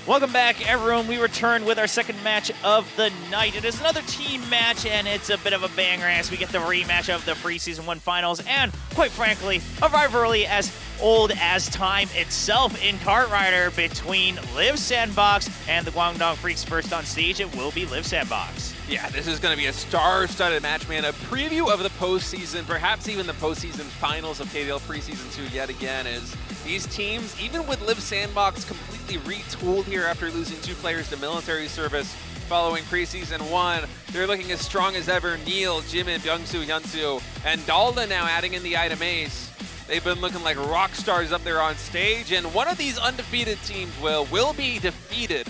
Welcome back, everyone. We return with our second match of the night. It is another team match, and it's a bit of a banger as we get the rematch of the Preseason 1 finals, and quite frankly, a rivalry as old as time itself in Kart Rider between Liiv SANDBOX and the KWANGDONGFREECS. First on stage, it will be Liiv SANDBOX. Yeah, this is going to be a star-studded match, man. A preview of the postseason, perhaps even the postseason finals of KDL Preseason 2 yet again, as these teams, even with Liiv SANDBOX completely retooled here after losing 2 players to military service following Preseason 1, they're looking as strong as ever. Neil, Jimin, Byungsu, Hyunsu, and Dalda now adding in the item ace. They've been looking like rock stars up there on stage, and one of these undefeated teams will be defeated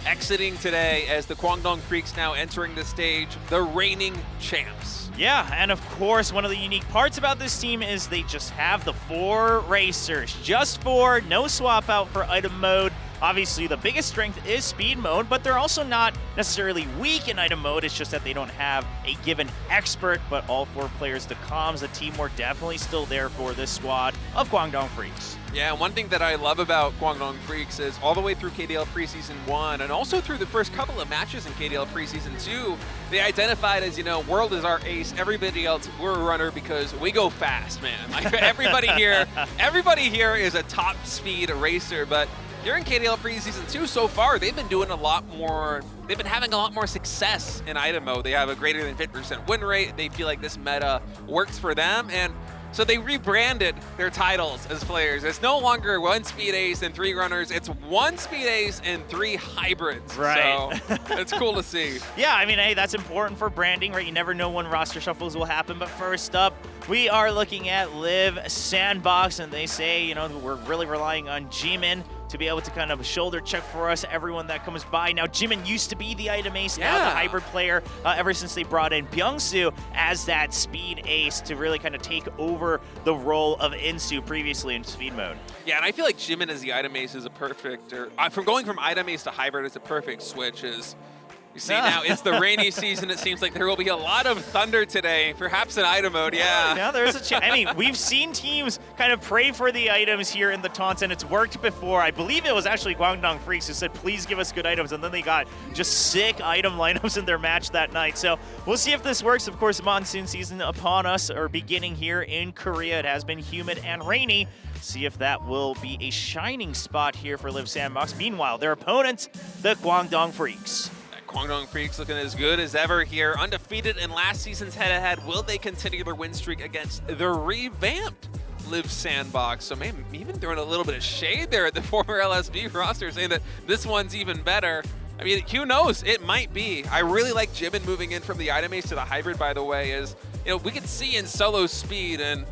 exiting today as the KWANGDONGFREECS now entering the stage, the reigning champs. Yeah, and of course, one of the unique parts about this team is they just have the 4 racers. Just 4, no swap out for item mode. Obviously, the biggest strength is speed mode, but they're also not necessarily weak in item mode. It's just that they don't have a given expert, but all 4 players, the comms, the teamwork, definitely still there for this squad of KWANGDONGFREECS. Yeah, one thing that I love about KWANGDONGFREECS is all the way through KDL Preseason 1 and also through the first couple of matches in KDL Preseason 2, they identified as, you know, World is our ace, everybody else, we're a runner because we go fast, man. Like everybody here is a top speed racer, but during KDL Preseason 2 so far, they've been doing a lot more, they've been having a lot more success in item mode. They have a greater than 50% win rate. They feel like this meta works for them, and so they rebranded their titles as players. It's no longer 1 speed ace and 3 runners. It's 1 speed ace and 3 hybrids. Right. So it's cool to see. Yeah, I mean, hey, that's important for branding, right? You never know when roster shuffles will happen. But first up, we are looking at Liiv SANDBOX, and they say, you know, we're really relying on Jimin to be able to kind of shoulder check for us, everyone that comes by. Now, Jimin used to be the item ace, now the hybrid player, ever since they brought in Byungsu as that speed ace to really kind of take over the role of Insu previously in speed mode. Yeah, and I feel like Jimin as the item ace is a perfect, from going from item ace to hybrid is a perfect switch. You see now, it's the rainy season. It seems like there will be a lot of thunder today, perhaps in item mode, yeah. Yeah, there's a chance. I mean, we've seen teams kind of pray for the items here in the taunts, and it's worked before. I believe it was actually KWANGDONGFREECS who said, please give us good items, and then they got just sick item lineups in their match that night. So we'll see if this works. Of course, monsoon season upon us, or beginning here in Korea. It has been humid and rainy. See if that will be a shining spot here for Liiv SANDBOX. Meanwhile, their opponents, the KWANGDONGFREECS. KWANGDONGFREECS looking as good as ever here. Undefeated in last season's head-to-head. Will they continue their win streak against the revamped Liiv SANDBOX? So maybe even throwing a little bit of shade there at the former LSB roster, saying that this one's even better. I mean, who knows? It might be. I really like Jimin moving in from the item ace to the hybrid, by the way, is, you know, we could see in solo speed and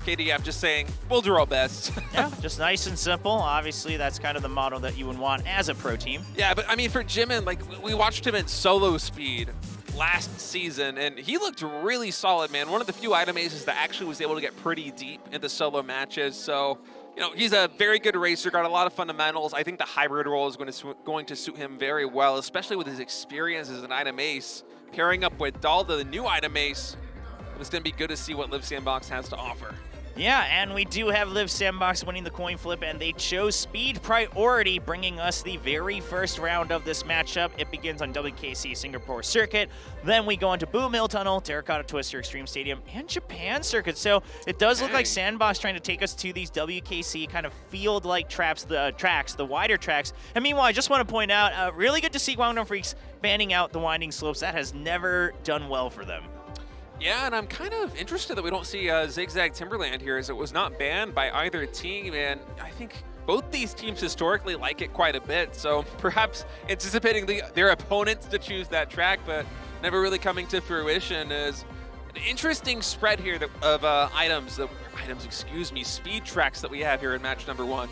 KDF just saying, we'll do our best. Yeah, just nice and simple. Obviously, that's kind of the model that you would want as a pro team. Yeah, but I mean, for Jimin, like, we watched him in solo speed last season, and he looked really solid, man. One of the few item aces that actually was able to get pretty deep into solo matches. So, you know, he's a very good racer, got a lot of fundamentals. I think the hybrid role is going to suit him very well, especially with his experience as an item ace. Pairing up with Dalda, the new item ace, it's going to be good to see what Liiv SANDBOX has to offer. Yeah, and we do have Liiv SANDBOX winning the coin flip, and they chose speed priority, bringing us the very first round of this matchup. It begins on WKC Singapore Circuit. Then we go on to Boom Hill Tunnel, Terracotta Twister Extreme Stadium, and Japan Circuit. So it does look like SANDBOX trying to take us to these WKC kind of field-like tracks, the wider tracks. And meanwhile, I just want to point out, really good to see KWANGDONGFREECS banning out the winding slopes. That has never done well for them. Yeah, and I'm kind of interested that we don't see Zigzag Timberland here, as it was not banned by either team, and I think both these teams historically like it quite a bit, so perhaps anticipating their opponents to choose that track, but never really coming to fruition, is an interesting spread here of speed tracks that we have here in match number 1.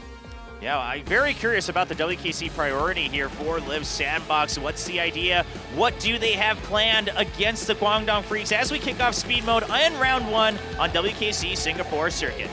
Yeah, I'm very curious about the WKC priority here for Liiv SANDBOX. What's the idea? What do they have planned against the KWANGDONGFREECS as we kick off speed mode in round 1 on WKC Singapore Circuit?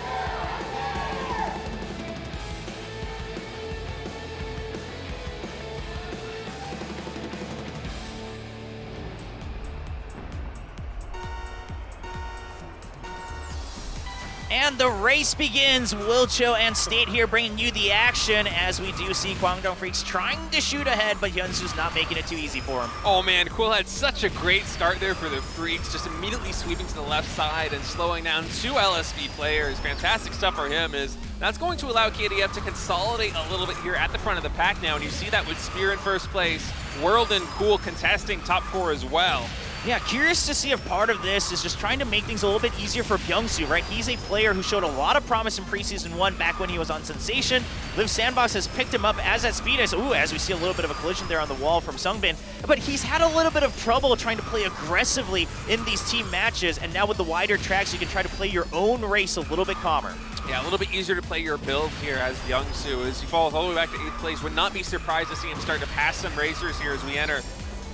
And the race begins. Wilcho and State here bringing you the action as we do see KWANGDONGFREECS trying to shoot ahead, but Hyunsu's not making it too easy for him. Oh man, Quill had such a great start there for the Freaks, just immediately sweeping to the left side and slowing down two LSB players. Fantastic stuff for him is that's going to allow KDF to consolidate a little bit here at the front of the pack now, and you see that with Spear in first place, World and Cool contesting top 4 as well. Yeah, curious to see if part of this is just trying to make things a little bit easier for Byungsu, right? He's a player who showed a lot of promise in Preseason 1 back when he was on Sensation. Liiv SANDBOX has picked him up as that speed is. Ooh, as we see a little bit of a collision there on the wall from Sungbin. But he's had a little bit of trouble trying to play aggressively in these team matches, and now with the wider tracks, you can try to play your own race a little bit calmer. Yeah, a little bit easier to play your build here as Byungsu as he falls all the way back to 8th place. Would not be surprised to see him start to pass some racers here as we enter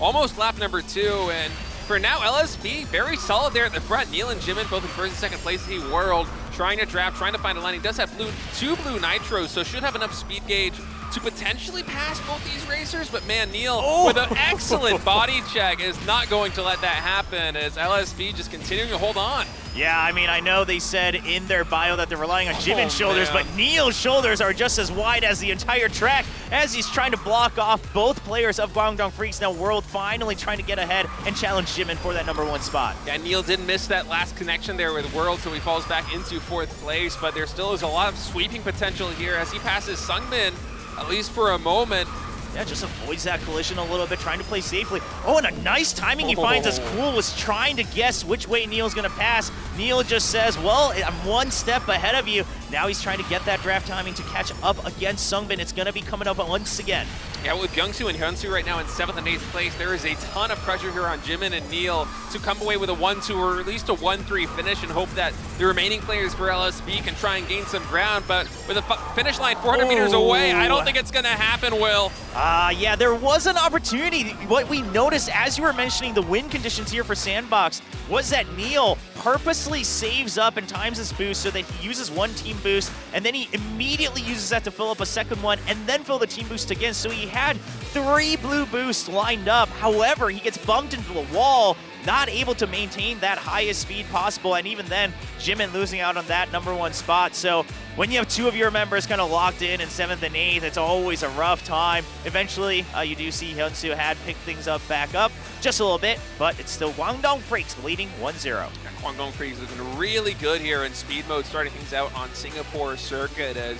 almost lap number 2, and for now, LSB very solid there at the front. Neil and Jimin both in first and second place. He World trying to draft, trying to find a line. He does have two blue nitros, so should have enough speed gauge to potentially pass both these racers. But man, Neil with an excellent body check is not going to let that happen as LSB just continuing to hold on. Yeah, I mean, I know they said in their bio that they're relying on Jimin's shoulders, but Neil's shoulders are just as wide as the entire track as he's trying to block off both players of KWANGDONGFREECS. Now World finally trying to get ahead and challenge Jimin for that #1 spot. Yeah, Neil did miss that last connection there with World, so he falls back into 4th place, but there still is a lot of sweeping potential here as he passes Sungbin, at least for a moment. Yeah, just avoids that collision a little bit, trying to play safely. Oh, and a nice timing he finds as Cool was trying to guess which way Neil's going to pass. Neil just says, well, I'm one step ahead of you. Now he's trying to get that draft timing to catch up against Sungbin. It's going to be coming up once again. Yeah, with Byungsu and Hyunsu right now in 7th and 8th place, there is a ton of pressure here on Jimin and Neil to come away with a 1-2 or at least a 1-3 finish and hope that the remaining players for LSB can try and gain some ground. But with a finish line 400 meters away, I don't think it's going to happen, Will. Yeah, there was an opportunity. What we noticed as you were mentioning the wind conditions here for SANDBOX was that Neil purposely saves up and times his boost so that he uses one team boost, and then he immediately uses that to fill up a second one and then fill the team boost again. So he had 3 blue boosts lined up. However, he gets bumped into the wall, not able to maintain that highest speed possible, and even then, Jimin losing out on that #1 spot. So when you have 2 of your members kind of locked in 7th and 8th, it's always a rough time. Eventually, you do see Hyunsu had picked things up back up just a little bit, but it's still KWANGDONGFREECS leading 1-0. KWANGDONGFREECS looking really good here in speed mode, starting things out on Singapore circuit as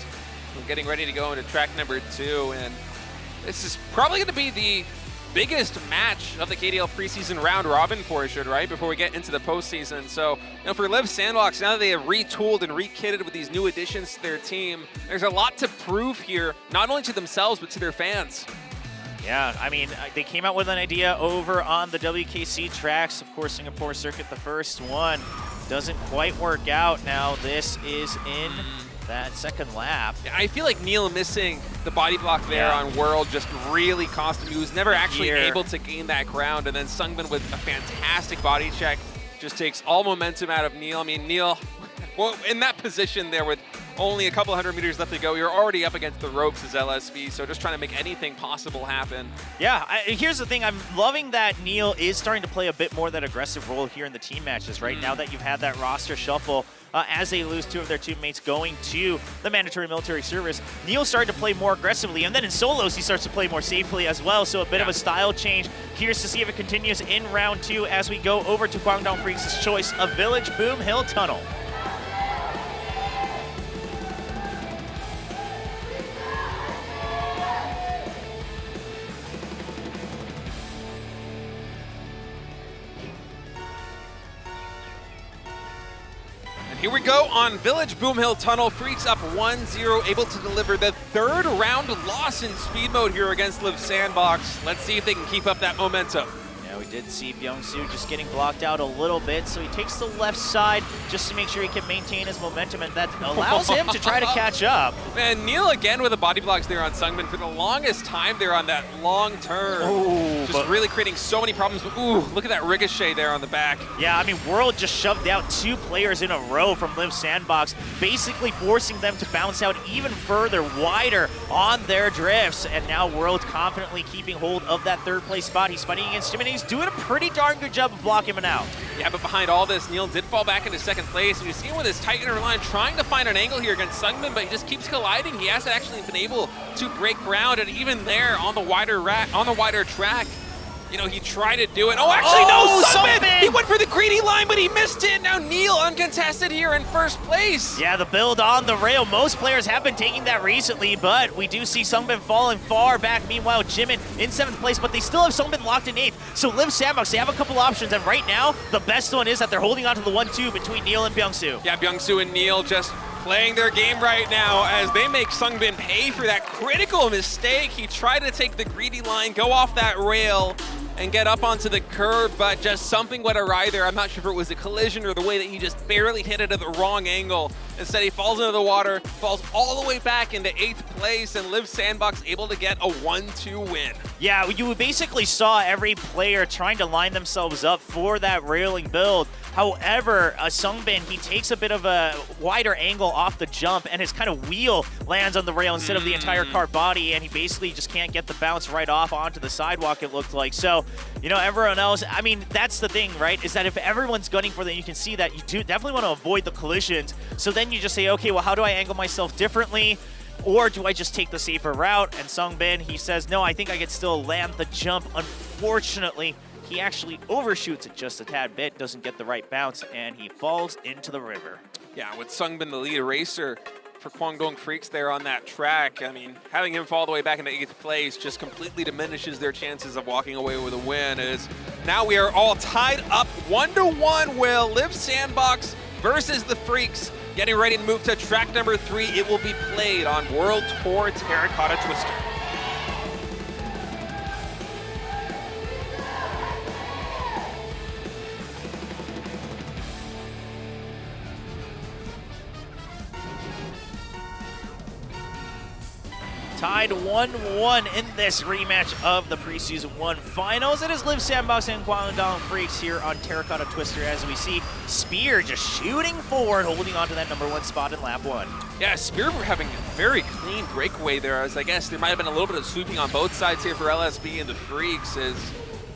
we're getting ready to go into track number 2, and this is probably going to be the biggest match of the KDL preseason round robin portion, right, before we get into the postseason. So, you know, for Liiv SANDBOX, now that they have retooled and rekitted with these new additions to their team, there's a lot to prove here, not only to themselves, but to their fans. Yeah, I mean, they came out with an idea over on the WKC tracks. Of course, Singapore circuit, the first one, doesn't quite work out. Now this is in that second lap. I feel like Neil missing the body block there on World just really cost him. He was never actually able to gain that ground, and then Sungbin with a fantastic body check just takes all momentum out of Neil. I mean, Neil, well, in that position there with only a couple 100 meters left to go, you're already up against the ropes as LSB, so just trying to make anything possible happen. Yeah, here's the thing. I'm loving that Neil is starting to play a bit more that aggressive role here in the team matches, right? Now that you've had that roster shuffle, as they lose 2 of their teammates going to the mandatory military service, Neil started to play more aggressively, and then in solos he starts to play more safely as well, so a bit of a style change. Curious to see if it continues in round 2 as we go over to KWANGDONGFREECS' choice of Village Boom Hill Tunnel. Here we go on Village Boom Hill Tunnel. Freaks up 1-0, able to deliver the 3rd round loss in speed mode here against Liiv SANDBOX. Let's see if they can keep up that momentum. Yeah, we did see Byungsu just getting blocked out a little bit, so he takes the left side just to make sure he can maintain his momentum, and that allows him to try to catch up. Man, Neil again with the body blocks there on Sungbin for the longest time there on that long turn. Ooh, just really creating so many problems. But, ooh, look at that ricochet there on the back. Yeah, I mean, World just shoved out 2 players in a row from Liiv SANDBOX, basically forcing them to bounce out even further, wider on their drifts. And now World confidently keeping hold of that 3rd place spot. He's fighting against Jimin, and he's Sandbox doing a pretty darn good job of blocking him out. Yeah, but behind all this, Neil did fall back into second place. And you see him with his tight inner line trying to find an angle here against Sungmin, but he just keeps colliding. He hasn't actually been able to break ground, and even there on the wider track, you know, he tried to do it. Oh, actually, no, Sungmin! He went for the greedy line, but he missed it. Now Neil uncontested here in first place. Yeah, the build on the rail. Most players have been taking that recently, but we do see Sungmin falling far back. Meanwhile, Jimin in 7th place, but they still have Sungmin locked in 8th. So Liiv Sandbox, they have a couple options, and right now, the best one is that they're holding on to the 1-2 between Neil and Byung-Soo. Yeah, Byung-Soo and Neil just playing their game right now as they make Sungmin pay for that critical mistake. He tried to take the greedy line, go off that rail, and get up onto the curb, but just something went awry there. I'm not sure if it was a collision or the way that he just barely hit it at the wrong angle. Instead, he falls into the water, falls all the way back into 8th place, and Liiv Sandbox able to get a 1-2 win. Yeah, you basically saw every player trying to line themselves up for that railing build. However, Sungmin, he takes a bit of a wider angle off the jump, and his kind of wheel lands on the rail instead of the entire car body, and he basically just can't get the bounce right off onto the sidewalk, it looked like. So, you know, everyone else, I mean, that's the thing, right, is that if everyone's gunning for them, you can see that you do definitely want to avoid the collisions. So then you just say, okay, well, how do I angle myself differently? Or do I just take the safer route? And Sungmin, he says, no, I think I could still land the jump. Unfortunately, he actually overshoots it just a tad bit, doesn't get the right bounce, and he falls into the river. Yeah, with Sungmin the lead racer for KWANGDONGFREECS there on that track, I mean, having him fall the way back into 8th place just completely diminishes their chances of walking away with a win. As now we are all tied up 1-1, Will. Liiv Sandbox versus the Freaks. Getting ready to move to track number 3. It will be played on World Tour Terracotta Twister. Tied 1-1 in this rematch of the Preseason 1 Finals. It is Liiv Sandbox and KWANGDONGFREECS here on Terracotta Twister as we see Spear just shooting forward, holding on to that #1 spot in lap 1. Yeah, Spear having a very clean breakaway there, as I guess there might have been a little bit of sweeping on both sides here for LSB and the Freaks.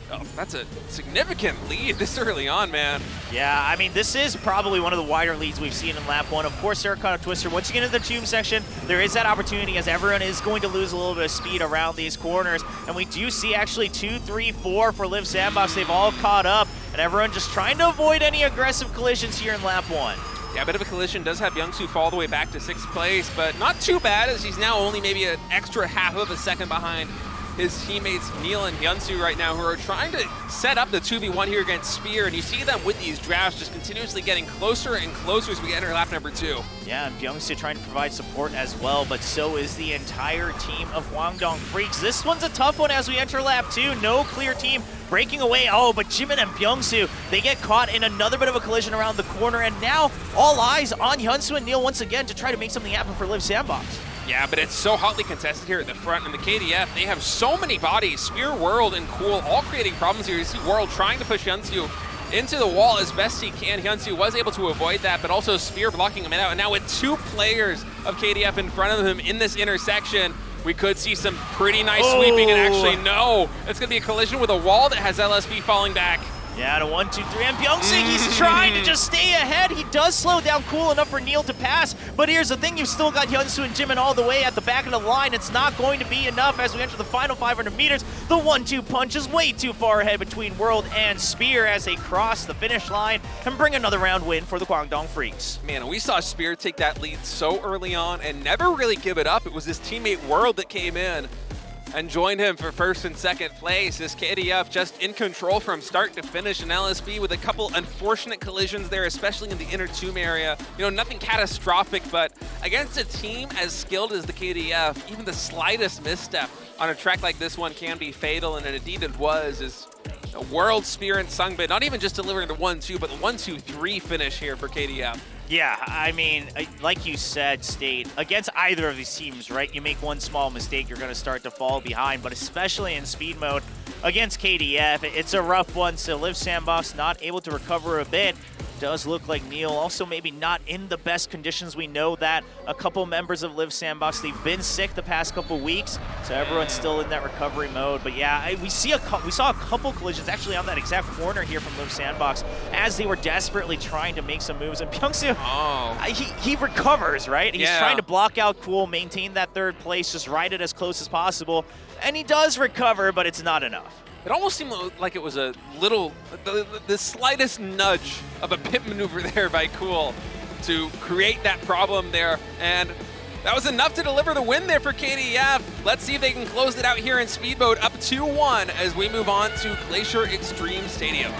Oh, that's a significant lead this early on, man. Yeah, I mean, this is probably one of the wider leads we've seen in lap 1. Of course, Terracotta Twister, once you get into the tube section, there is that opportunity as everyone is going to lose a little bit of speed around these corners. And we do see actually 2, 3, 4 for Liiv Sandbox. They've all caught up, and everyone just trying to avoid any aggressive collisions here in lap 1. Yeah, a bit of a collision does have Byung-Soo fall all the way back to 6th place, but not too bad as he's now only maybe an extra half of a second behind his teammates Neil and Hyunsoo right now, who are trying to set up the 2v1 here against Spear, and you see them with these drafts just continuously getting closer and closer as we enter lap number 2. Yeah, and Byung-Soo trying to provide support as well, but so is the entire team of KWANGDONGFREECS. This one's a tough one as we enter lap 2. No clear team breaking away. Oh, but Jimin and Byung-Soo, they get caught in another bit of a collision around the corner, and now all eyes on Hyunsoo and Neil once again to try to make something happen for Liiv Sandbox. Yeah, but it's so hotly contested here at the front, and the KDF, they have so many bodies. Spear, World, and Cool all creating problems here. You see World trying to push Hyunsoo into the wall as best he can. Hyunsoo was able to avoid that, but also Spear blocking him out. And now with 2 players of KDF in front of him in this intersection, we could see some pretty nice sweeping, and actually no, it's gonna be a collision with a wall that has LSB falling back. Yeah, to 1, 2, 3, and Byung-Soo, he's trying to just stay ahead. He does slow down cool enough for Neil to pass, but here's the thing, you've still got Hyunsoo and Jimin all the way at the back of the line. It's not going to be enough as we enter the final 500 meters. The 1-2 punch is way too far ahead between World and Spear as they cross the finish line and bring another round win for the KWANGDONGFREECS. Man, we saw Spear take that lead so early on and never really give it up. It was his teammate World that came in and joined him for 1st and 2nd place. This KDF just in control from start to finish, and LSB with a couple unfortunate collisions there, especially in the inner tomb area. You know, nothing catastrophic, but against a team as skilled as the KDF, even the slightest misstep on a track like this one can be fatal, and indeed it was. As World, Spear, and Sungmin not even just delivering the 1-2, but the 1-2-3 finish here for KDF. Yeah, I mean, like you said, State, against either of these teams, right, you make one small mistake, you're going to start to fall behind, but especially in speed mode against KDF, it's a rough one, so Liiv Sandbox not able to recover a bit. does look like Neil also maybe not in the best conditions. We know that a couple members of Liiv SANDBOX, they've been sick the past couple weeks, so everyone's still in that recovery mode. But yeah, we saw a couple collisions actually on that exact corner here from Liiv SANDBOX as they were desperately trying to make some moves. And Byungsu, he recovers, right? He's trying to block out Cool, maintain that third place, just ride it as close as possible. And he does recover, but it's not enough. It almost seemed like it was a little, the slightest nudge of a pit maneuver there by Cool to create that problem there. And that was enough to deliver the win there for KDF. Let's see if they can close it out here in speed mode, up 2-1 as we move on to Glacier Extreme Stadium.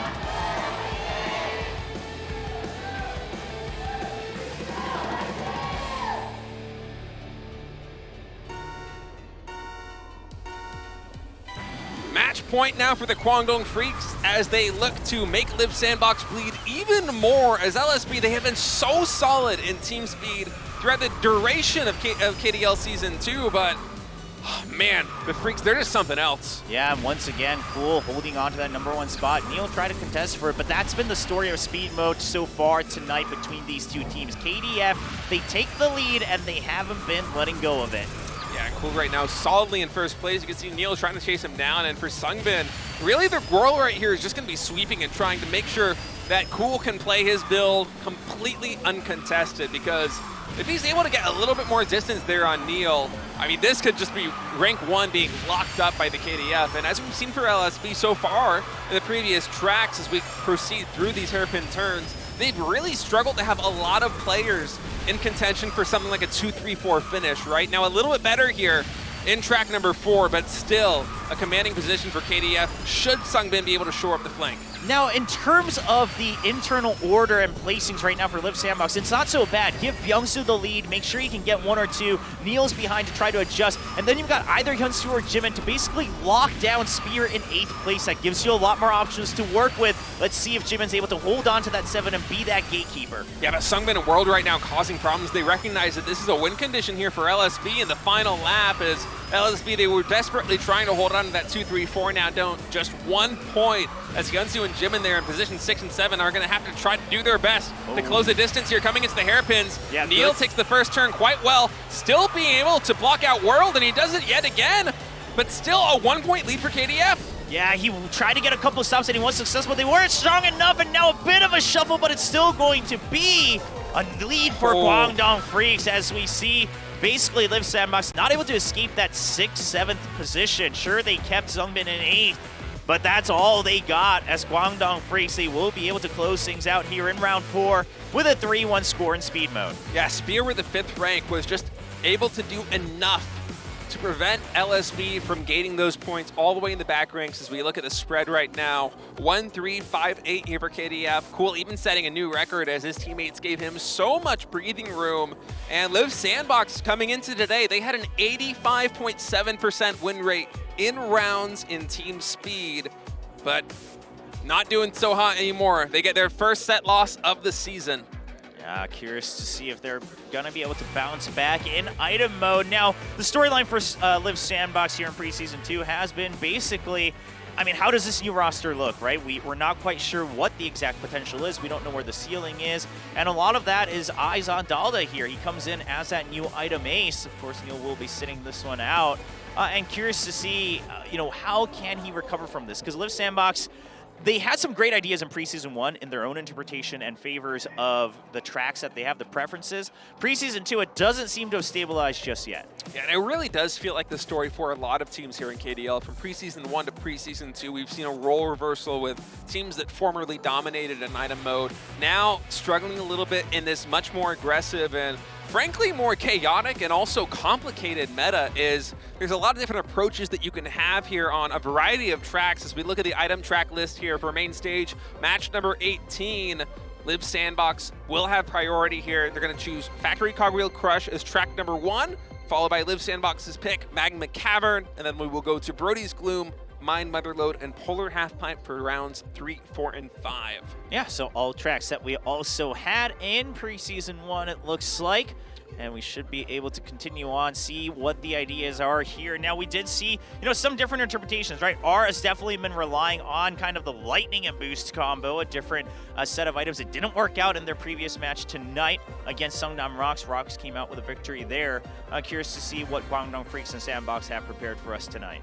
Match point now for the KWANGDONGFREECS as they look to make Liiv SANDBOX bleed even more. As LSB, they have been so solid in team speed throughout the duration of KDL Season 2, but man, the Freaks, they're just something else. Yeah, and once again, Cool holding on to that #1 spot. Neil tried to contest for it, but that's been the story of speed mode so far tonight between these two teams. KDF, they take the lead, and they haven't been letting go of it. Yeah, Cool right now solidly in first place. You can see Neil trying to chase him down, and for Sungbin, really the role right here is just going to be sweeping and trying to make sure that Cool can play his build completely uncontested, because if he's able to get a little bit more distance there on Neil, I mean, this could just be rank 1 being locked up by the KDF. And as we've seen for LSB so far in the previous tracks, as we proceed through these hairpin turns, they've really struggled to have a lot of players in contention for something like a 2-3-4 finish, right? Now a little bit better here in track number 4, but still a commanding position for KDF should Sungbin be able to shore up the flank. Now, in terms of the internal order and placings right now for Liiv SANDBOX, it's not so bad. Give Byungsu the lead, make sure he can get 1 or 2. Neil's behind to try to adjust, and then you've got either Hyunsu or Jimin to basically lock down Spear in 8th place. That gives you a lot more options to work with. Let's see if Jimin's able to hold on to that 7 and be that gatekeeper. Yeah, but Sungbin and World right now causing problems. They recognize that this is a win condition here for LSB in the final lap, as LSB, they were desperately trying to hold on to that 2-3-4, now don't. Just 1 point, as Hyunsu and Jimin there in position 6 and 7 are going to have to try to do their best to close the distance here coming into the hairpins. Yeah, Neil takes the first turn quite well, still being able to block out World, and he does it yet again, but still a 1-point lead for KDF. Yeah, he tried to get a couple of stops and he was successful. They weren't strong enough, and now a bit of a shuffle, but it's still going to be a lead for KWANGDONGFREECS as we see basically Liiv SANDBOX not able to escape that 6th, 7th position. Sure, they kept Sungbin in 8th, but that's all they got as KWANGDONGFREECS. They will be able to close things out here in round 4 with a 3-1 score in speed mode. Yeah, Spear with the 5th rank was just able to do enough to prevent LSB from gaining those points all the way in the back ranks. As we look at the spread right now, 1-3-5-8 here for KDF. Cool even setting a new record as his teammates gave him so much breathing room. And Liiv SANDBOX coming into today, they had an 85.7% win rate in rounds in team speed, but not doing so hot anymore. They get their first set loss of the season. Curious to see if they're going to be able to bounce back in item mode. Now, the storyline for Liiv SANDBOX here in Preseason 2 has been basically, I mean, how does this new roster look, right? We're not quite sure what the exact potential is. We don't know where the ceiling is. And a lot of that is eyes on Dalda here. He comes in as that new item ace. Of course, Neil will be sitting this one out. And curious to see, how can he recover from this? Because Liiv SANDBOX, they had some great ideas in Preseason 1 in their own interpretation and favors of the tracks that they have, the preferences. Preseason 2, it doesn't seem to have stabilized just yet. Yeah, and it really does feel like the story for a lot of teams here in KDL. From Preseason 1 to Preseason 2, we've seen a role reversal with teams that formerly dominated in item mode, now struggling a little bit in this much more aggressive and frankly more chaotic and also complicated meta. Is there's a lot of different approaches that you can have here on a variety of tracks. As we look at the item track list here for main stage, match number 18, Liiv SANDBOX will have priority here. They're going to choose Factory Cogwheel Crush as track number 1, followed by Liiv SANDBOX's pick, Magma Cavern, and then we will go to Brody's Gloom, Mine Motherload, and Polar Half Pipe for rounds 3, 4, and 5. Yeah, so all tracks that we also had in Preseason 1, it looks like. and we should be able to continue on, see what the ideas are here. Now, we did see, some different interpretations, right? R has definitely been relying on kind of the lightning and boost combo, a different set of items. It didn't work out in their previous match tonight against SEONGNAMROX. ROX came out with a victory there. Curious to see what KWANGDONGFREECS and SANDBOX have prepared for us tonight.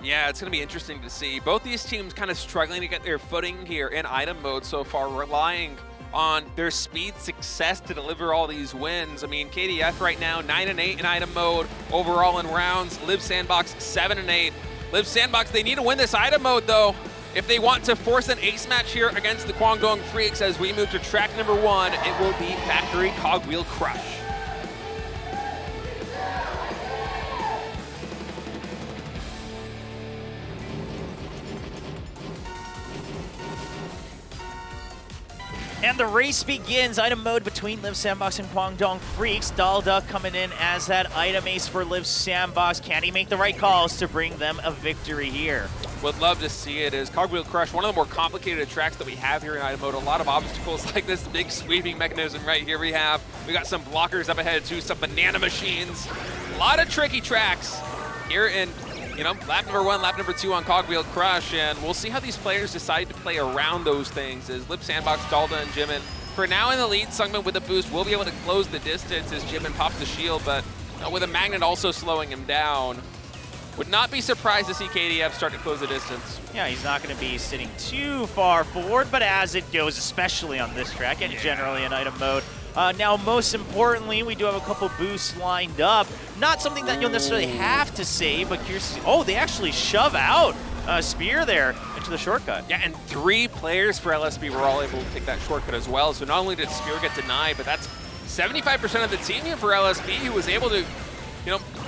Yeah, it's going to be interesting to see. Both these teams kind of struggling to get their footing here in item mode so far, relying on their speed success to deliver all these wins. I mean, KDF right now 9-8 in item mode overall in rounds. Liiv SANDBOX 7-8. Liiv SANDBOX, they need to win this item mode though if they want to force an ace match here against the KWANGDONGFREECS. As we move to track number 1, it will be Factory Cogwheel Crush. And the race begins. Item mode between Liiv SANDBOX and KWANGDONGFREECS. Dalda coming in as that item ace for Liiv SANDBOX. Can he make the right calls to bring them a victory here? Would love to see it. As Cogwheel Crush, one of the more complicated tracks that we have here in item mode. A lot of obstacles like this big sweeping mechanism right here we have. We got some blockers up ahead too, some banana machines. A lot of tricky tracks here in lap number 1, lap number 2 on Cogwheel Crush, and we'll see how these players decide to play around those things. As Liiv SANDBOX, Dalda, and Jimin, for now in the lead, SeongngnaM with a boost will be able to close the distance as Jimin pops the shield, but with a magnet also slowing him down. Would not be surprised to see KDF start to close the distance. Yeah, he's not going to be sitting too far forward, but as it goes, especially on this track and generally in item mode. Now, most importantly, we do have a couple boosts lined up. Not something that you'll necessarily have to save, but curious to see. Oh, they actually shove out Spear there into the shortcut. Yeah, and 3 players for LSB were all able to take that shortcut as well. So not only did Spear get denied, but that's 75% of the team here for LSB who was able to,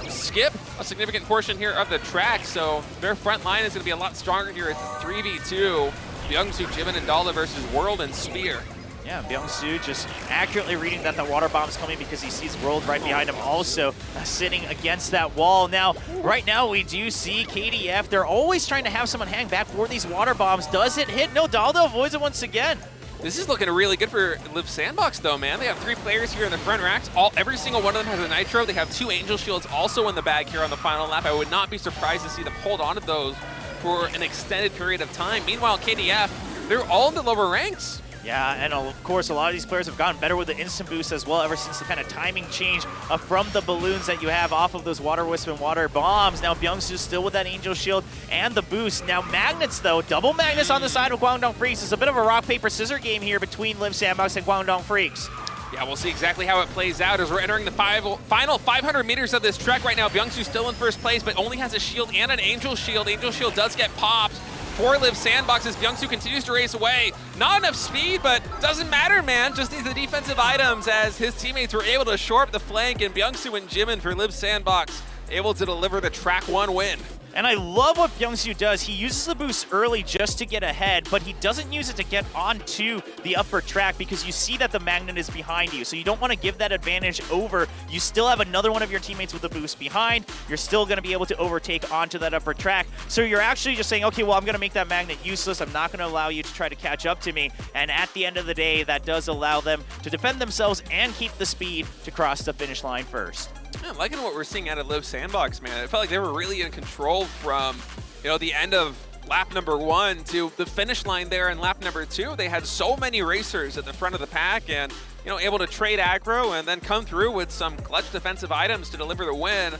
skip a significant portion here of the track. So their front line is going to be a lot stronger here at 3v2. Byung-Soo, Jimin, and Dalda versus World and Spear. Yeah, Byung-Soo just accurately reading that the water bomb's coming because he sees World right behind him also sitting against that wall. Now, right now we do see KDF. They're always trying to have someone hang back for these water bombs. Does it hit? No, Dalda avoids it once again. This is looking really good for Liiv SANDBOX though, man. They have 3 players here in the front racks. Every single one of them has a Nitro. They have 2 Angel Shields also in the bag here on the final lap. I would not be surprised to see them hold on to those for an extended period of time. Meanwhile, KDF, they're all in the lower ranks. Yeah, and of course, a lot of these players have gotten better with the instant boost as well ever since the kind of timing change from the balloons that you have off of those water wisp and water bombs. Now, Byung-Soo still with that Angel Shield and the boost. Now, magnets, though, double magnets on the side of KWANGDONGFREECS. It's a bit of a rock, paper, scissors game here between Liiv SANDBOX and KWANGDONGFREECS. Yeah, we'll see exactly how it plays out as we're entering the final 500 meters of this trek right now. Byung-Soo still in first place, but only has a shield and an Angel Shield. Angel Shield does get popped for Liiv SANDBOX as Byung-Soo continues to race away. Not enough speed, but doesn't matter, man. Just needs the defensive items as his teammates were able to shore up the flank, and Byung-Soo and Jimin for Liiv SANDBOX able to deliver the track 1 win. And I love what Byung-Soo does. He uses the boost early just to get ahead, but he doesn't use it to get onto the upper track because you see that the magnet is behind you. So you don't want to give that advantage over. You still have another one of your teammates with the boost behind. You're still going to be able to overtake onto that upper track. So you're actually just saying, okay, well, I'm going to make that magnet useless. I'm not going to allow you to try to catch up to me. And at the end of the day, that does allow them to defend themselves and keep the speed to cross the finish line first. I'm liking what we're seeing out of Liiv SANDBOX, man. It felt like they were really in control from, the end of lap number 1 to the finish line there in lap number 2. They had so many racers at the front of the pack and, able to trade aggro and then come through with some clutch defensive items to deliver the win,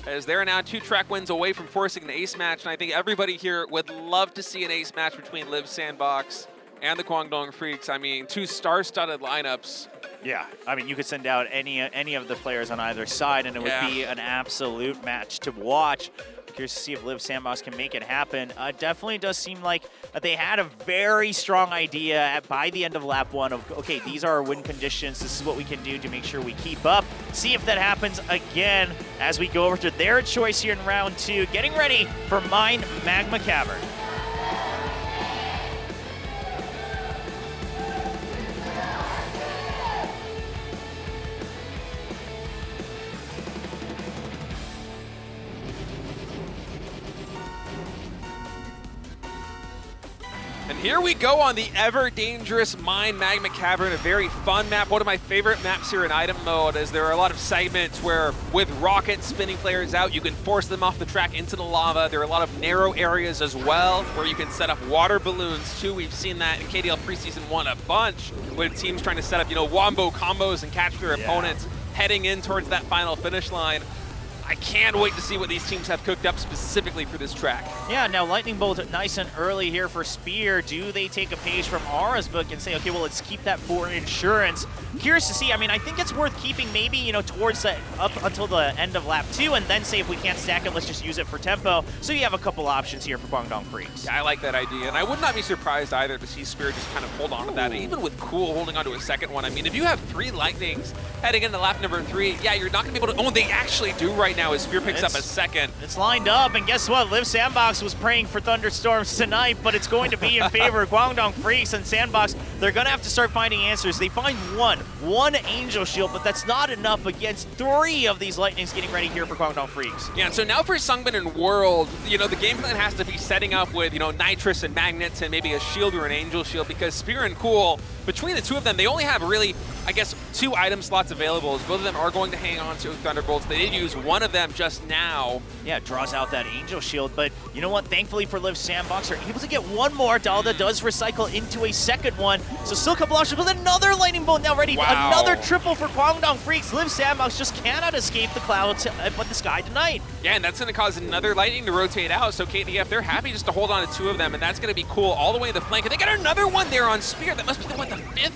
as they're now 2 track wins away from forcing an ace match. And I think everybody here would love to see an ace match between Liiv SANDBOX and the KWANGDONG-FREECS. I mean, 2 star-studded lineups. Yeah, I mean, you could send out any of the players on either side, and it would be an absolute match to watch. Curious to see if Liiv SANDBOX can make it happen. Definitely does seem like they had a very strong idea by the end of lap 1 of, okay, these are our win conditions. This is what we can do to make sure we keep up. See if that happens again as we go over to their choice here in round 2, getting ready for Mine Magma Cavern. And here we go on the ever-dangerous Mine Magma Cavern, a very fun map. One of my favorite maps here in item mode, as there are a lot of segments where, with rockets spinning players out, you can force them off the track into the lava. There are a lot of narrow areas as well, where you can set up water balloons, too. We've seen that in KDL Preseason 1 a bunch, with teams trying to set up, you know, wombo combos and catch their opponents heading in towards that final finish line. I can't wait to see what these teams have cooked up specifically for this track. Yeah, now Lightning Bolt nice and early here for Spear. Do they take a page from Aura's book and say, okay, well, let's keep that for insurance? Curious to see. I mean, I think it's worth keeping maybe, you know, towards the, up until the end of lap 2, and then say if we can't stack it, let's just use it for tempo. So you have a couple options here for KWANGDONGFREECS. Yeah, I like that idea, and I would not be surprised either to see Spear just kind of hold on to that, even with Cool holding on to a second one. I mean, if you have 3 Lightnings heading into lap number 3, yeah, you're not going to be able to... Oh, they actually do right now as Spear picks up a second. It's lined up, and guess what? Liiv SANDBOX was praying for thunderstorms tonight, but it's going to be in favor of KWANGDONGFREECS and SANDBOX. They're going to have to start finding answers. They find one Angel Shield, but that's not enough against 3 of these Lightnings getting ready here for KWANGDONGFREECS. Yeah, so now for Sungmin and World, you know, the game plan has to be setting up with, you know, Nitrous and Magnets and maybe a Shield or an Angel Shield, because Spear and Cool, between the 2 of them, they only have really, I guess, 2 item slots available. Both of them are going to hang on to Thunderbolts. They did use one of them just now. Yeah, draws out that Angel Shield, but you know what? Thankfully for Liiv SANDBOX, they're able to get one more. Dalda does recycle into a second one, so still a couple options, but another Lightning Bolt now ready. Wow. Another triple for KWANGDONGFREECS. Liiv SANDBOX just cannot escape the clouds but the sky tonight. Yeah, and that's going to cause another Lightning to rotate out, so KDF, they're happy just to hold on to 2 of them, and that's going to be Cool all the way to the flank. And they got another one there on Spear. That must be the 5th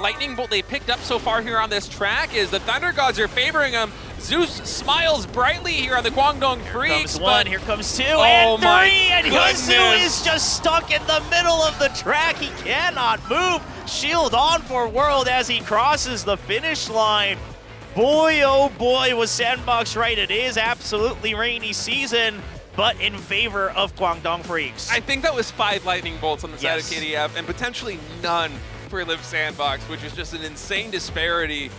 Lightning Bolt they picked up so far here on this track. Is the Thunder Gods are favoring them. Zeus smiles brightly here on the KWANGDONGFREECS. Here comes 1, here comes 2, and 3, and Yuzu is just stuck in the middle of the track. He cannot move. Shield on for World as he crosses the finish line. Boy, oh boy, was SANDBOX right. It is absolutely rainy season, but in favor of KWANGDONGFREECS. I think that was 5 Lightning Bolts on the side of KDF, and potentially none for Liiv SANDBOX, which is just an insane disparity.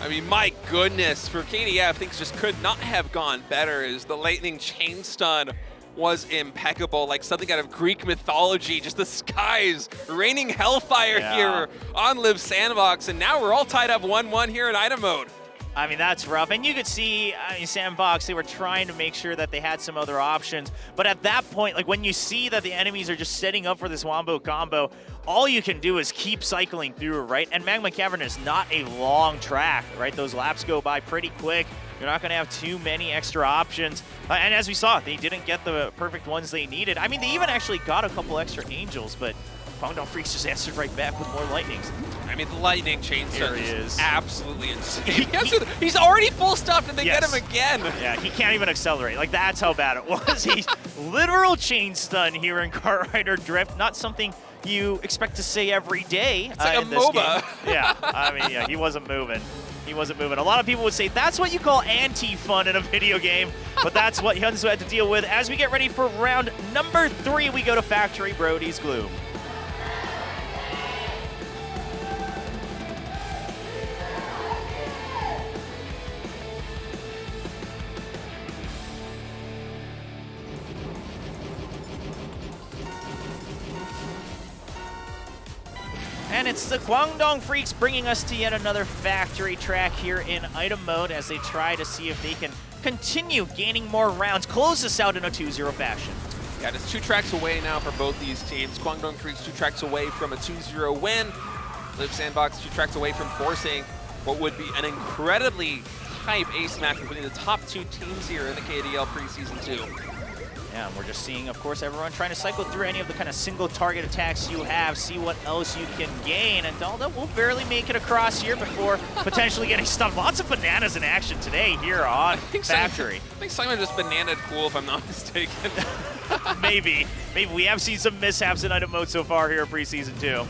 I mean, my goodness, for KDF, things just could not have gone better, as the Lightning Chain Stun was impeccable, like something out of Greek mythology. Just the skies raining hellfire here on Liiv SANDBOX, and now we're all tied up 1-1 here in item mode. I mean, that's rough. And you could see, I mean, SANDBOX, they were trying to make sure that they had some other options. But at that point, like when you see that the enemies are just setting up for this wombo combo, all you can do is keep cycling through, right? And Magma Cavern is not a long track, right? Those laps go by pretty quick. You're not going to have too many extra options. And as we saw, they didn't get the perfect ones they needed. I mean, they even actually got a couple extra Angels, but KWANGDONGFREECS just answered right back with more Lightnings. I mean, the Lightning Chain Stun is absolutely insane. He's already full stuffed, and they get him again. Yeah, he can't even accelerate. Like, that's how bad it was. He's literal Chain Stun here in Kart Rider Drift. Not something you expect to say every day. It's like a MOBA. Yeah, I mean, yeah, he wasn't moving. He wasn't moving. A lot of people would say that's what you call anti-fun in a video game, but that's what Hyunsu had to deal with. As we get ready for round number 3, we go to Factory Brody's Gloom. And it's the KWANGDONGFREECS bringing us to yet another factory track here in item mode as they try to see if they can continue gaining more rounds, close this out in a 2-0 fashion. Yeah, it's 2 tracks away now for both these teams. KWANGDONGFREECS 2 tracks away from a 2-0 win. Liiv SANDBOX 2 tracks away from forcing what would be an incredibly hype ace match between the top 2 teams here in the KDL Preseason 2. Yeah, and we're just seeing, of course, everyone trying to cycle through any of the kind of single target attacks you have, see what else you can gain. And Dalda will barely make it across here before potentially getting stunned. Lots of bananas in action today here on Factory. I think Simon just bananaed Cool, if I'm not mistaken. Maybe. We have seen some mishaps in item mode so far here in Preseason 2.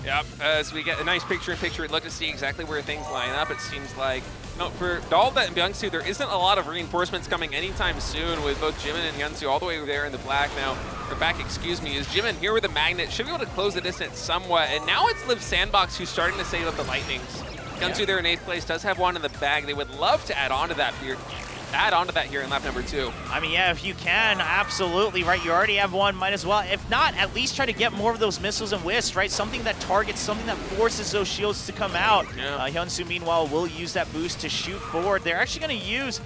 Yep, as we get a nice picture-in-picture look to see exactly where things line up, it seems like, no, for Dalda and Byungsu, there isn't a lot of reinforcements coming anytime soon with both Jimin and Hyunsu all the way there in the black now. Or back, excuse me, is Jimin here with a Magnet, should be able to close the distance somewhat, and now it's Liiv SANDBOX who's starting to save up the Lightnings. Hyunsu there in 8th place, does have one in the bag. They would love to add on to that here. add on to that here in lap number 2. I mean, yeah, if you can, absolutely, right? You already have one, might as well. If not, at least try to get more of those missiles and wisps, right? Something that targets, something that forces those shields to come out. Yeah. Hyunsu, meanwhile, will use that boost to shoot forward. They're actually going to use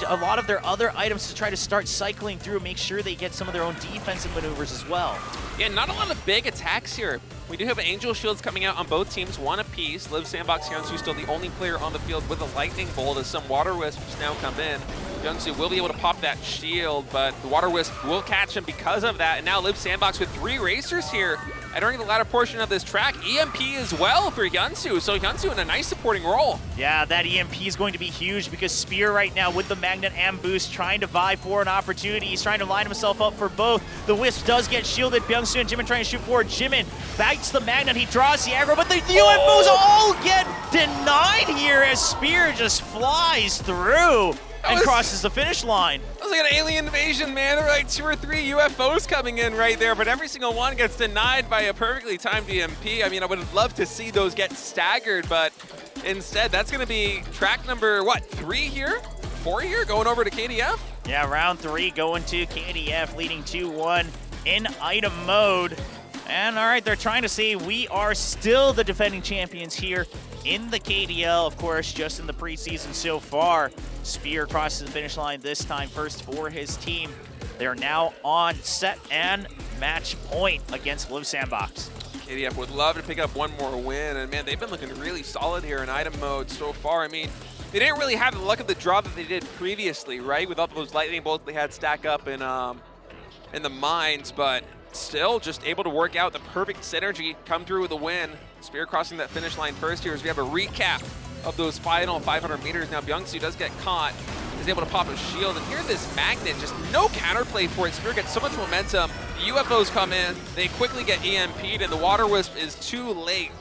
a lot of their other items to try to start cycling through, make sure they get some of their own defensive maneuvers as well. Yeah, not a lot of big attacks here. We do have Angel Shields coming out on both teams, one apiece. Liiv, SANDBOX, Hyunsu still the only player on the field with a Lightning Bolt as some Water Wisps now come in. Hyunsu will be able to pop that shield, but the Water Wisp will catch him because of that. And now Liiv, SANDBOX with 3 racers here entering the latter portion of this track. EMP as well for Hyunsu, so Hyunsu in a nice supporting role. Yeah, that EMP is going to be huge because Spear right now with the Magnet and Boost trying to vie for an opportunity. He's trying to line himself up for both. The Wisp does get shielded. Byung-Soo and Jimin trying to shoot forward. Jimin bites the Magnet. He draws the aggro, but the UFOs all get denied here as Spear just flies through and crosses the finish line. That was like an alien invasion, man. There were like 2 or 3 UFOs coming in right there, but every single one gets denied by a perfectly timed EMP. I mean, I would love to see those get staggered, but instead, that's going to be track number, what, 3 here? 4 here, going over to KDF? Yeah, round 3 going to KDF, leading 2-1 in item mode. And all right, they're trying to say we are still the defending champions here in the KDL, of course, just in the preseason so far. Spear crosses the finish line this time, first for his team. They're now on set and match point against Liiv, SANDBOX. KDF would love to pick up one more win, and man, they've been looking really solid here in item mode so far. I mean, they didn't really have the luck of the draw that they did previously, right? With all those lightning bolts they had stack up in the mines, but still just able to work out the perfect synergy, come through with a win. Spear crossing that finish line first here as we have a recap of those final 500 meters. Now Byung-Soo does get caught, is able to pop a shield, and here this Magnet, just no counterplay for it. Spear gets so much momentum, the UFOs come in, they quickly get EMP'd, and the Water Wisp is too late.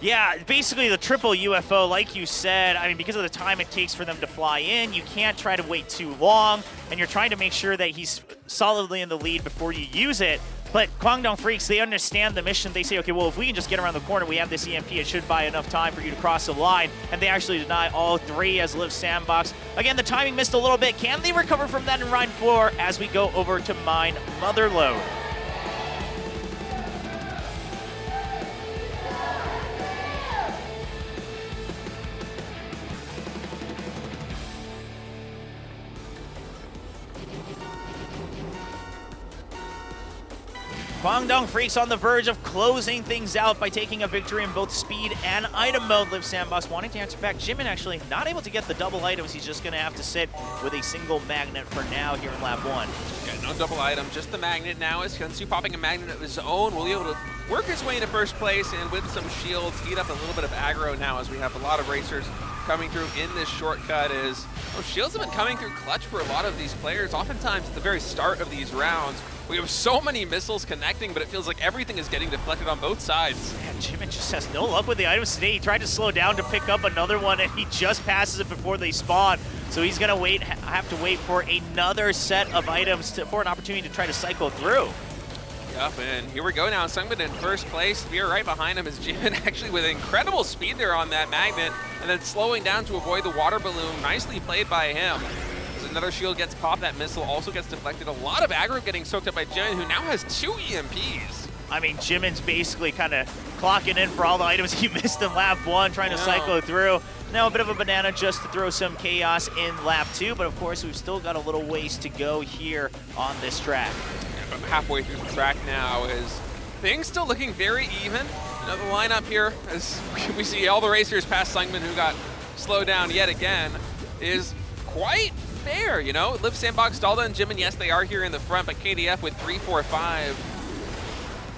Yeah, basically the triple UFO, like you said, I mean, because of the time it takes for them to fly in, you can't try to wait too long, and you're trying to make sure that he's solidly in the lead before you use it. But KWANGDONG they understand the mission. They say, okay, well, if we can just get around the corner, we have this EMP, it should buy enough time for you to cross the line. And they actually deny all 3 as Liiv, SANDBOX. Again, the timing missed a little bit. Can they recover from that in round 4 as we go over to Mine Motherlode? KWANGDONGFREECS on the verge of closing things out by taking a victory in both speed and item mode. Liiv, SANDBOX wanting to answer back. Jimin actually not able to get the double items. He's just going to have to sit with a single Magnet for now here in lap 1. Yeah, no double item, just the Magnet now. As Hyunsu popping a Magnet of his own, will be able to work his way into first place and with some shields, eat up a little bit of aggro now as we have a lot of racers coming through in this shortcut. Shields have been coming through clutch for a lot of these players. Oftentimes at the very start of these rounds, we have so many missiles connecting, but it feels like everything is getting deflected on both sides. Yeah, Jimin just has no luck with the items today. He tried to slow down to pick up another one, and he just passes it before they spawn. So he's going to have to wait for another set of items for an opportunity to try to cycle through. Yep, and here we go now. Sungmin in first place. Spear right behind him is Jimin actually with incredible speed there on that Magnet, and then slowing down to avoid the water balloon. Nicely played by him. As another shield gets popped, that missile also gets deflected. A lot of aggro getting soaked up by Jimin, who now has 2 EMPs. I mean, Jimin's basically kind of clocking in for all the items he missed in lap 1, trying to cycle through. Now a bit of a banana just to throw some chaos in lap 2, but of course we've still got a little ways to go here on this track. Halfway through the track now is things still looking very even. The lineup here, as we see all the racers past Sungmin, who got slowed down yet again, is quite fair, you know? Liiv, SANDBOX, Dalda, and Jimin, yes, they are here in the front, but KDF with 3, 4, 5.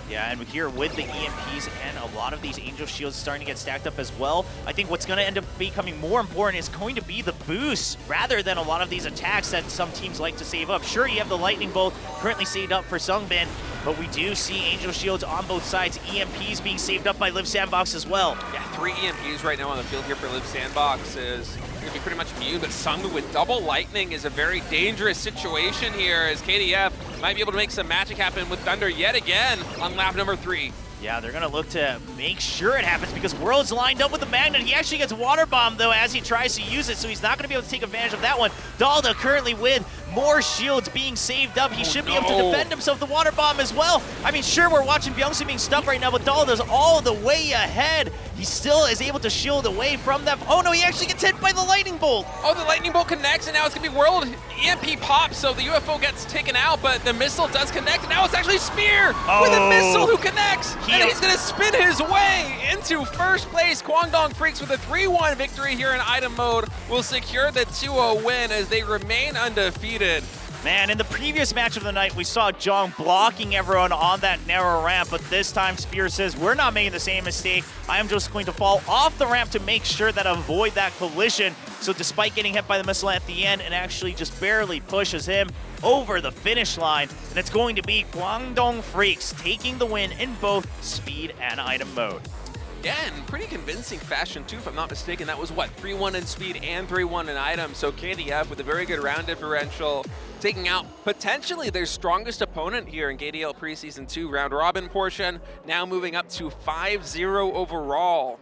Yeah, and here with the EMPs and a lot of these Angel Shields starting to get stacked up as well, I think what's going to end up becoming more important is going to be the boost rather than a lot of these attacks that some teams like to save up. Sure, you have the Lightning Bolt currently saved up for Sungbin, but we do see Angel Shields on both sides, EMPs being saved up by Liiv, SANDBOX as well. Yeah, 3 EMPs right now on the field here for Liiv, SANDBOX is going to be pretty much immune, but Sungbin with double Lightning is a very dangerous situation here as KDF might be able to make some magic happen with Thunder yet again on lap number 3. Yeah, they're going to look to make sure it happens because World's lined up with the Magnet. He actually gets Water Bomb, though, as he tries to use it, so he's not going to be able to take advantage of that one. Dalda currently with more shields being saved up. He should be able to defend himself. The Water Bomb as well. I mean, sure, we're watching Byungsu being stuck right now, but Dalda's all the way ahead. He still is able to shield away from that. Oh, no, he actually gets hit by the Lightning Bolt. Oh, the Lightning Bolt connects, and now it's going to be World. EMP pops, so the UFO gets taken out, but the missile does connect, and now it's actually Spear with a missile who connects. And he's going to spin his way into first place. KWANGDONGFREECS with a 3-1 victory here in item mode will secure the 2-0 win as they remain undefeated. Man, in the previous match of the night, we saw JJONG blocking everyone on that narrow ramp, but this time Spear says, we're not making the same mistake. I am just going to fall off the ramp to make sure that I avoid that collision. So despite getting hit by the missile at the end, it actually just barely pushes him over the finish line. And it's going to be KWANGDONGFREECS taking the win in both speed and item mode. Yeah, in pretty convincing fashion too, if I'm not mistaken. That was what, 3-1 in speed and 3-1 in item. So KDF with a very good round differential, taking out potentially their strongest opponent here in KDL Preseason 2 round robin portion, now moving up to 5-0 overall.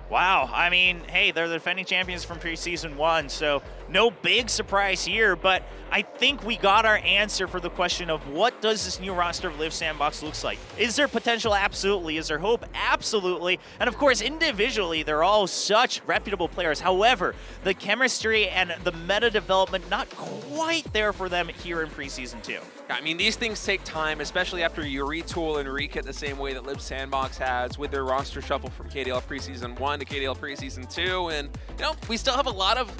Wow, I mean, hey, they're the defending champions from Preseason 1, so no big surprise here, but I think we got our answer for the question of what does this new roster of Liiv SANDBOX looks like? Is there potential? Absolutely. Is there hope? Absolutely. And of course, individually, they're all such reputable players. However, the chemistry and the meta development not quite there for them here in Preseason 2. I mean, these things take time, especially after you retool and rekit the same way that Liiv SANDBOX has with their roster shuffle from KDL Preseason 1 to KDL Preseason 2. And, you know, we still have a lot of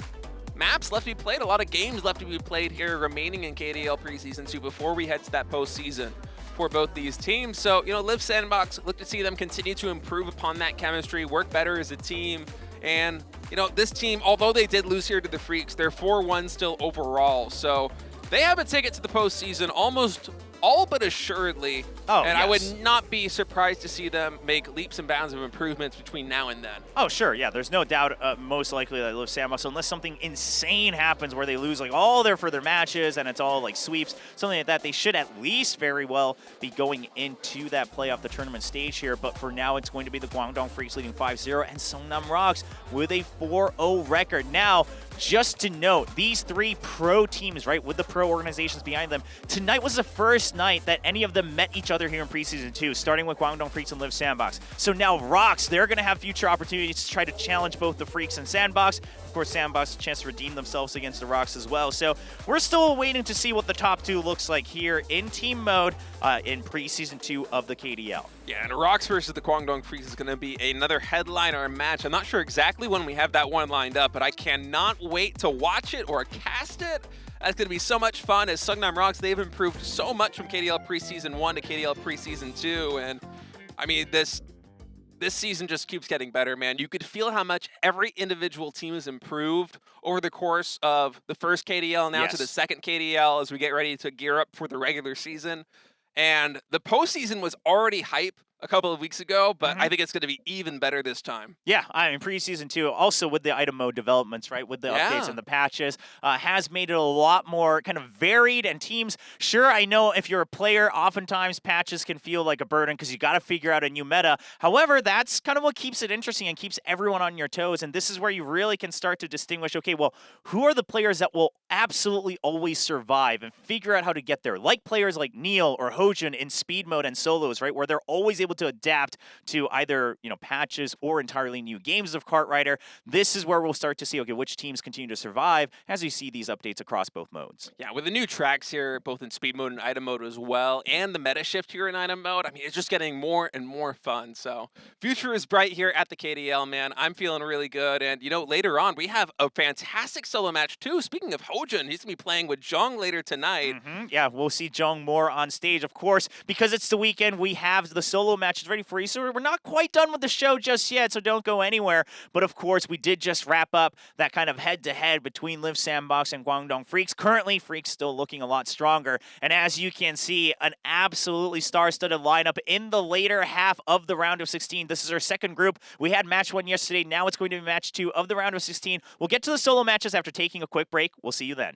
maps left to be played, a lot of games left to be played here remaining in KDL Preseason 2 before we head to that postseason for both these teams. So, you know, Liiv SANDBOX, look to see them continue to improve upon that chemistry, work better as a team. And, you know, this team, although they did lose here to the Freaks, they're 4-1 still overall. So they have a ticket to the postseason almost all but assuredly. And yes, I would not be surprised to see them make leaps and bounds of improvements between now and then. Oh, sure, yeah, there's no doubt most likely that Liiv SANDBOX, unless something insane happens where they lose like all their further matches and it's all like sweeps, something like that, they should at least very well be going into that playoff, the tournament stage here. But for now, it's going to be the KWANGDONGFREECS leading 5-0 and SEONGNAMROX with a 4-0 record. Now, just to note, these three pro teams, right, with the pro organizations behind them, tonight was the first night that any of them met each other here in Preseason 2, starting with KWANGDONGFREECS and Liiv SANDBOX. So now ROX, they're going to have future opportunities to try to challenge both the Freaks and SANDBOX. Of course, SANDBOX a chance to redeem themselves against the ROX as well. So we're still waiting to see what the top two looks like here in team mode in Preseason 2 of the KDL. Yeah, and ROX versus the KWANGDONGFREECS is going to be another headliner match. I'm not sure exactly when we have that one lined up, but I cannot wait to watch it or cast it. That's going to be so much fun as SEONGNAMROX, they've improved so much from KDL Preseason 1 to KDL Preseason 2. And I mean, this season just keeps getting better, man. You could feel how much every individual team has improved over the course of the first KDL now to the second KDL as we get ready to gear up for the regular season. And the postseason was already hype a couple of weeks ago, but I think it's going to be even better this time. Yeah, I mean, Preseason 2, also with the item mode developments, right, with the updates and the patches, has made it a lot more kind of varied, and teams, sure, I know if you're a player, oftentimes patches can feel like a burden because you got to figure out a new meta. However, that's kind of what keeps it interesting and keeps everyone on your toes, and this is where you really can start to distinguish, okay, well, who are the players that will absolutely always survive and figure out how to get there, like players like Neil or Hojun in speed mode and solos, right, where they're always able to adapt to either, you know, patches or entirely new games of Cartwriter. This is where we'll start to see, okay, which teams continue to survive as you see these updates across both modes. Yeah, with the new tracks here, both in speed mode and item mode as well, and the meta shift here in item mode, I mean, it's just getting more and more fun. So future is bright here at the KDL, man. I'm feeling really good. And, you know, later on, we have a fantastic solo match too. Speaking of Hojun, he's going to be playing with JJONG later tonight. Yeah, we'll see JJONG more on stage, of course, because it's the weekend. We have the solo matches ready for you. So we're not quite done with the show just yet, so don't go anywhere. But of course, we did just wrap up that kind of head-to-head between Liiv SANDBOX and KWANGDONGFREECS. Currently, Freaks still looking a lot stronger. And as you can see, an absolutely star-studded lineup in the later half of the round of 16. This is our second group. We had match 1 yesterday. Now it's going to be match 2 of the round of 16. We'll get to the solo matches after taking a quick break. We'll see you then.